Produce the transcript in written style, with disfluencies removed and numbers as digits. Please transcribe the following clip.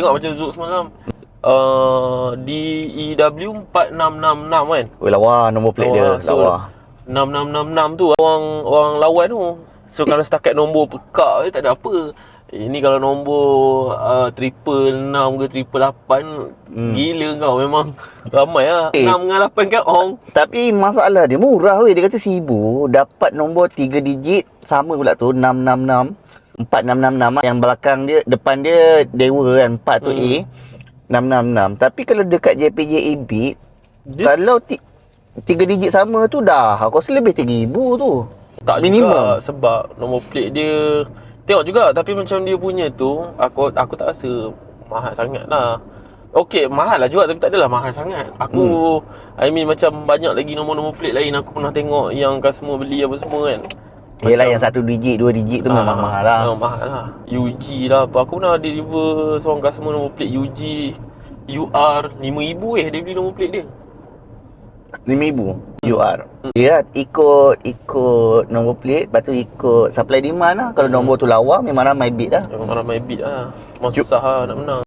tengok macam Zouk semalam. DEW 4666 kan. Oh, lawa nombor plate dia, So lawa. 6666 tu orang lawan tu. So kalau setakat nombor pekak je tak ada apa. Ini kalau nombor 666 ke 888, gila kau memang ramai lah. 6 dengan 8 kan ong. Tapi masalah dia murah weh. Dia kata 1,000 dapat nombor 3 digit. Sama pula tu 666 4666 yang belakang dia, depan dia Dewa kan, 4 tu A, 666. Tapi kalau dekat JPJ Beat, kalau 3 digit sama tu dah aku rasa lebih 3,000 tu. Tak minimum juga, sebab nombor plate dia tengok juga, tapi macam dia punya tu aku tak rasa mahal sangat lah. Okey, mahal lah juga tapi tak adalah mahal sangat. Aku I mean macam banyak lagi nombor-nombor plate lain aku pernah tengok yang customer beli apa semua kan. Yelah yang 1 digit, 2 digit tu memang mahal lah. Memang mahal lah. UG lah apa. Aku pernah deliver seorang customer nombor plate UG UR 5,000 dia beli nombor plate dia. 5,000 UR. Dia ikut nombor plate, lepas tu ikut supply demand lah. Kalau nombor tu lawa memang ramai bid lah. Memang ramai bid lah. Memang susah lah nak menang.